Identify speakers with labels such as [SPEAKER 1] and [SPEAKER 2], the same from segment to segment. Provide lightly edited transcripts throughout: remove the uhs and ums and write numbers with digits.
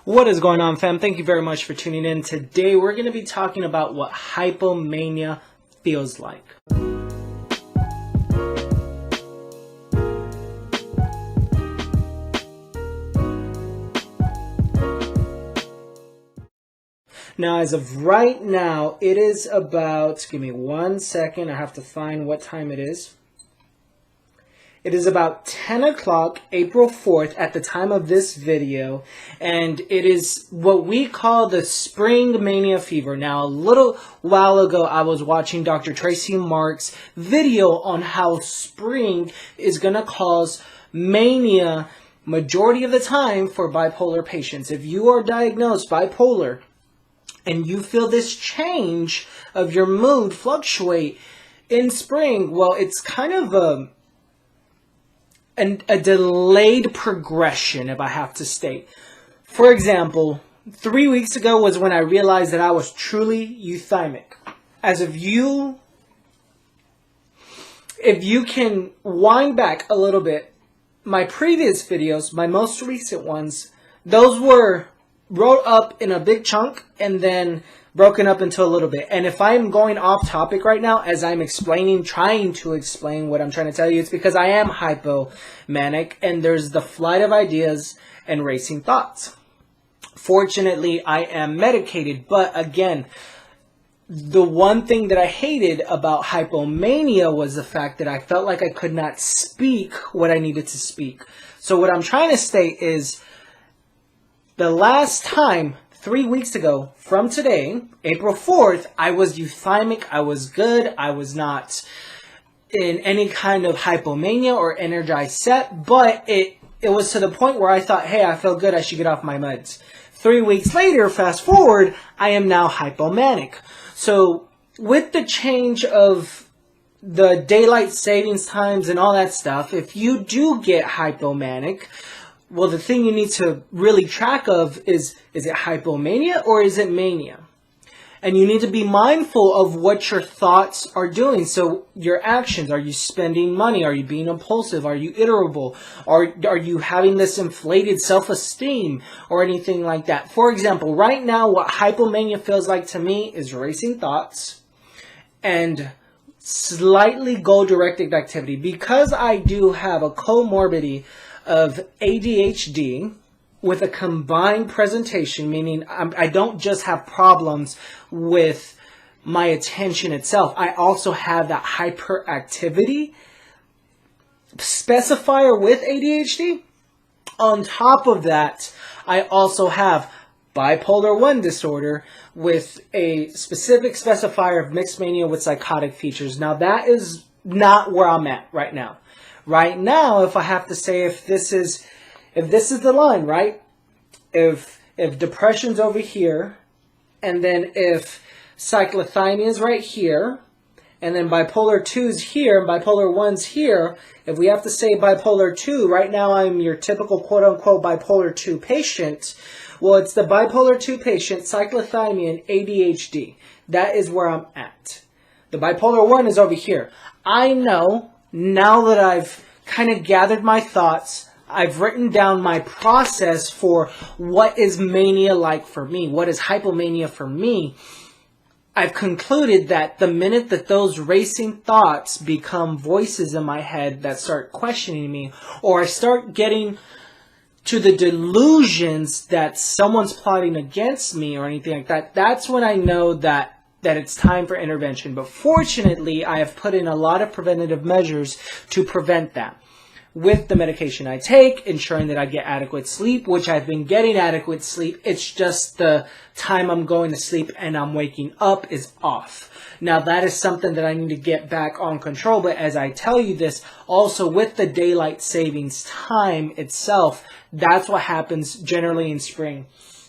[SPEAKER 1] What is going on, fam? Thank you very much for tuning in. Today we're going to be talking about what hypomania feels like. Now, as of right now, it is about, give me 1 second, I have to find what time it is. It is about 10 o'clock, April 4th, at the time of this video, and it is what we call the spring mania fever. Now, a little while ago, I was watching Dr. Tracy Mark's video on how spring is going to cause mania majority of the time for bipolar patients. If you are diagnosed bipolar and you feel this change of your mood fluctuate in spring, well, it's kind of a delayed progression, if I have to state. For example, 3 weeks ago was when I realized that I was truly euthymic. As if you can wind back a little bit, my previous videos, my most recent ones, those were wrote up in a big chunk and then broken up into a little bit. And if I'm going off topic right now, as I'm trying to explain what I'm trying to tell you, it's because I am hypomanic and there's the flight of ideas and racing thoughts. Fortunately, I am medicated, but again, the one thing that I hated about hypomania was the fact that I felt like I could not speak what I needed to speak. So what I'm trying to state is, the last time, 3 weeks ago from today, April 4th, I was euthymic, I was good, I was not in any kind of hypomania or energized set, but it was to the point where I thought, hey, I feel good, I should get off my meds. 3 weeks later, fast forward, I am now hypomanic. So with the change of the daylight savings times and all that stuff, if you do get hypomanic, well, the thing you need to really track of is it hypomania or is it mania? And you need to be mindful of what your thoughts are doing. So your actions, are you spending money? Are you being impulsive? Are you irritable? Are you having this inflated self-esteem or anything like that? For example, right now, what hypomania feels like to me is racing thoughts and slightly goal-directed activity. Because I do have a comorbidity of ADHD with a combined presentation, meaning I don't just have problems with my attention itself. I also have that hyperactivity specifier with ADHD. On top of that, I also have bipolar 1 disorder with a specific specifier of mixed mania with psychotic features. Now, that is not where I'm at right now. Right now, if I have to say, if this is the line, right? If depression's over here, and then if cyclothymia is right here, and then bipolar 2's here, and bipolar 1's here, if we have to say bipolar 2, right now I'm your typical quote-unquote bipolar 2 patient. Well, it's the bipolar 2 patient, cyclothymia, and ADHD. That is where I'm at. The bipolar 1 is over here. I know, now that I've kind of gathered my thoughts, I've written down my process for what is mania like for me, what is hypomania for me. I've concluded that the minute that those racing thoughts become voices in my head that start questioning me, or I start getting to the delusions that someone's plotting against me or anything like that, that's when I know that it's time for intervention. But fortunately, I have put in a lot of preventative measures to prevent that. With the medication I take, ensuring that I get adequate sleep, which I've been getting adequate sleep. It's just the time I'm going to sleep and I'm waking up is off. Now, that is something that I need to get back on control. But as I tell you this, also with the daylight savings time itself, that's what happens generally in spring.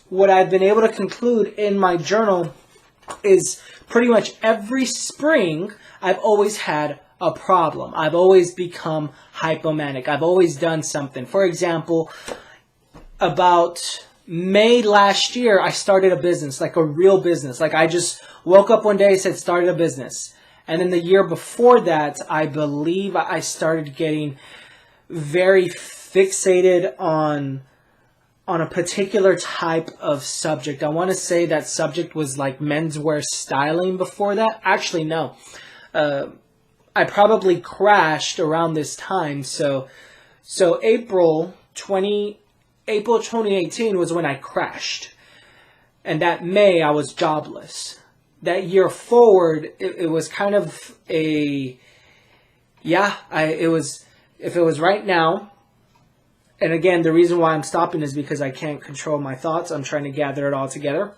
[SPEAKER 1] What I've been able to conclude in my journal is pretty much every spring, I've always had a problem. I've always become hypomanic. I've always done something. For example, about May last year, I started a business, like a real business. Like I just woke up one day and said, started a business. And then the year before that, I believe I started getting very fixated on on a particular type of subject. I want to say that subject was like menswear styling before that. Actually, no. I probably crashed around this time. So April 2018 was when I crashed. And that May, I was jobless. That year forward, it was kind of a... Yeah, if it was right now... And again, the reason why I'm stopping is because I can't control my thoughts. I'm trying to gather it all together.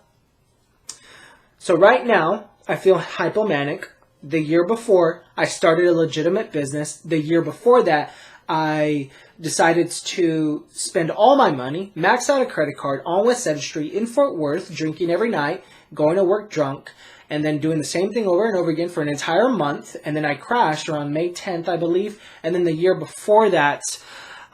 [SPEAKER 1] So right now, I feel hypomanic. The year before, I started a legitimate business. The year before that, I decided to spend all my money, max out a credit card on West 7th Street in Fort Worth, drinking every night, going to work drunk, and then doing the same thing over and over again for an entire month. And then I crashed around May 10th, I believe. And then the year before that,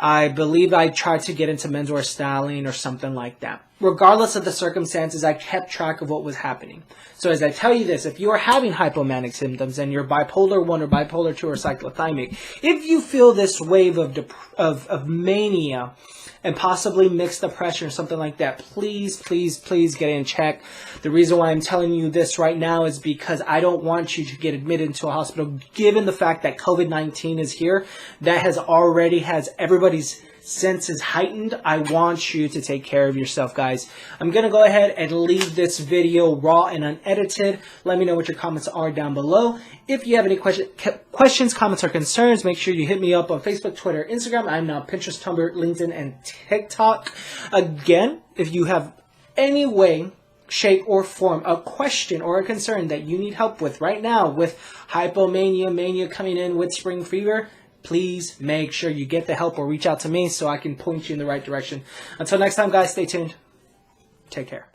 [SPEAKER 1] I believe I tried to get into menswear styling or something like that. Regardless of the circumstances, I kept track of what was happening. So as I tell you this, if you are having hypomanic symptoms and you're bipolar 1 or bipolar 2 or cyclothymic, if you feel this wave of mania and possibly mixed depression or something like that, please get in check. The reason why I'm telling you this right now is because I don't want you to get admitted into a hospital, given the fact that COVID-19 is here. That has everybody's senses heightened. I want you to take care of yourself, guys. I'm going to go ahead and leave this video raw and unedited. Let me know what your comments are down below. If you have any questions, comments, or concerns, make sure you hit me up on Facebook, Twitter, Instagram. I'm now Pinterest, Tumblr, LinkedIn, and TikTok. Again, if you have any way, shape, or form a question or a concern that you need help with right now with hypomania, mania coming in with spring fever, please make sure you get the help or reach out to me so I can point you in the right direction. Until next time, guys, stay tuned. Take care.